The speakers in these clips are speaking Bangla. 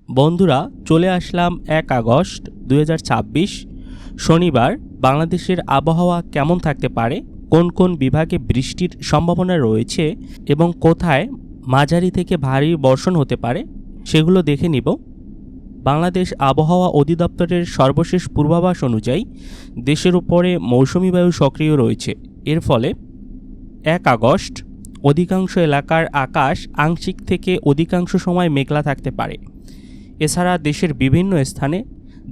বন্ধুরা, চলে আসলাম 1 আগস্ট 2026 শনিবার। বাংলাদেশের আবহাওয়া কেমন থাকতে পারে, কোন কোন বিভাগে বৃষ্টির সম্ভাবনা রয়েছে এবং কোথায় মাঝারি থেকে ভারী বর্ষণ হতে পারে সেগুলো দেখে নিব। বাংলাদেশ আবহাওয়া অধিদপ্তরের সর্বশেষ পূর্বাভাস অনুযায়ী দেশের উপরে মৌসুমি বায়ু সক্রিয় রয়েছে। এর ফলে 1 আগস্ট অধিকাংশ এলাকার আকাশ আংশিক থেকে অধিকাংশ সময় মেঘলা থাকতে পারে। এছাড়া দেশের বিভিন্ন স্থানে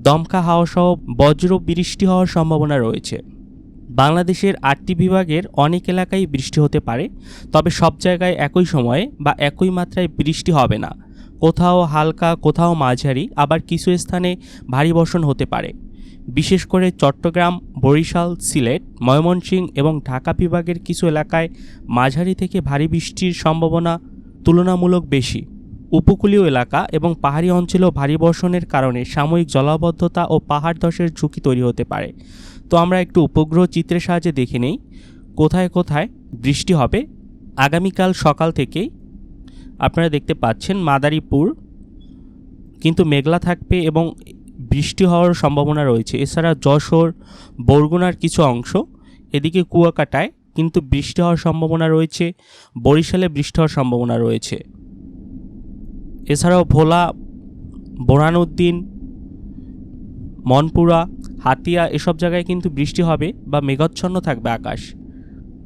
দমকা হাওয়া সহ বজ্র বৃষ্টি হওয়ার সম্ভাবনা রয়েছে। বাংলাদেশের 8টি বিভাগের অনেক এলাকায় বৃষ্টি হতে পারে, তবে সব জায়গায় একই সময়ে বা একই মাত্রায় বৃষ্টি হবে না। কোথাও হালকা, কোথাও মাঝারি, আবার কিছু স্থানে ভারী বর্ষণ হতে পারে। বিশেষ করে চট্টগ্রাম, বরিশাল, সিলেট, ময়মনসিংহ এবং ঢাকা বিভাগের কিছু এলাকায় মাঝারি থেকে ভারী বৃষ্টির সম্ভাবনা তুলনামূলক বেশি। উপকূলীয় এলাকা এবং পাহাড়ি অঞ্চলেও ভারী বর্ষণের কারণে সাময়িক জলাবদ্ধতা ও পাহাড় ধসের ঝুঁকি তৈরি হতে পারে। তো আমরা একটু উপগ্রহ চিত্রের সাহায্যে দেখে নেই কোথায় কোথায় বৃষ্টি হবে। আগামীকাল সকাল থেকেই আপনারা দেখতে পাচ্ছেন মাদারীপুর কিন্তু মেঘলা থাকবে এবং বৃষ্টি হওয়ার সম্ভাবনা রয়েছে। এছাড়া যশোর, বরগুনার কিছু অংশ, এদিকে কুয়াকাটায় কিন্তু বৃষ্টি হওয়ার সম্ভাবনা রয়েছে। বরিশালে বৃষ্টি হওয়ার সম্ভাবনা রয়েছে। এছাড়াও ভোলা, বোরহানউদ্দিন, মনপুরা, হাতিয়া এসব জায়গায় কিন্তু বৃষ্টি হবে বা মেঘাচ্ছন্ন থাকবে আকাশ।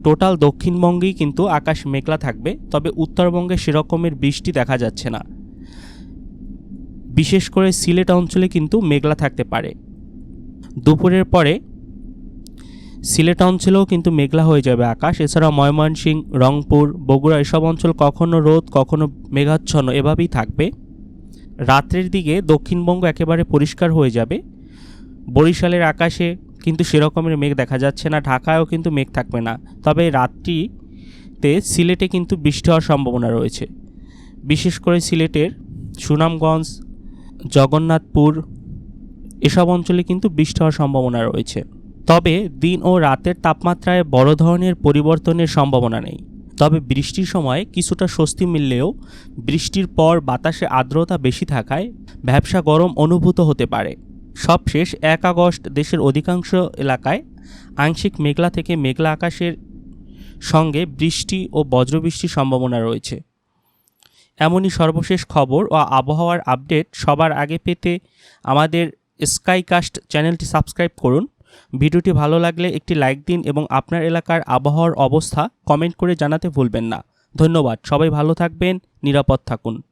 টোটাল দক্ষিণবঙ্গেই কিন্তু আকাশ মেঘলা থাকবে, তবে উত্তরবঙ্গে সেরকমের বৃষ্টি দেখা যাচ্ছে না। বিশেষ করে সিলেট অঞ্চলে কিন্তু মেঘলা থাকতে পারে। দুপুরের পরে সিলেট অঞ্চলেও কিন্তু মেঘলা হয়ে যাবে আকাশ। এছাড়া ময়মনসিংহ, রংপুর, বগুড়া এসব অঞ্চল কখনো রোদ কখনো মেঘাচ্ছন্ন এভাবেই থাকবে। রাত্রের দিকে দক্ষিণবঙ্গ একেবারে পরিষ্কার হয়ে যাবে। বরিশালের আকাশে কিন্তু সেরকমের মেঘ দেখা যাচ্ছে না, ঢাকায়ও কিন্তু মেঘ থাকবে না। তবে রাত্রিতে সিলেটে কিন্তু বৃষ্টি হওয়ার সম্ভাবনা রয়েছে। বিশেষ করে সিলেটের সুনামগঞ্জ, জগন্নাথপুর এসব অঞ্চলে কিন্তু বৃষ্টি হওয়ার সম্ভাবনা রয়েছে। তবে দিন ও রাতের তাপমাত্রায় বড় ধরনের পরিবর্তনের সম্ভাবনা নেই। তবে বৃষ্টির সময় কিছুটা স্বস্তি মিললেও বৃষ্টির পর বাতাসে আর্দ্রতা বেশি থাকায় ভ্যাপসা গরম অনুভূত হতে পারে। সবশেষ 1 আগস্ট দেশের অধিকাংশ এলাকায় আংশিক মেঘলা থেকে মেঘলা আকাশের সঙ্গে বৃষ্টি ও বজ্রবৃষ্টির সম্ভাবনা রয়েছে। এমনই সর্বশেষ খবর ও আবহাওয়ার আপডেট সবার আগে পেতে আমাদের স্কাইকাস্ট চ্যানেলটি সাবস্ক্রাইব করুন। ভিডিওটি ভালো লাগলে একটি লাইক দিন এবং আপনার এলাকার আবহাওয়ার অবস্থা কমেন্ট করে জানাতে ভুলবেন না। ধন্যবাদ। সবাই ভালো থাকবেন, নিরাপদ থাকুন।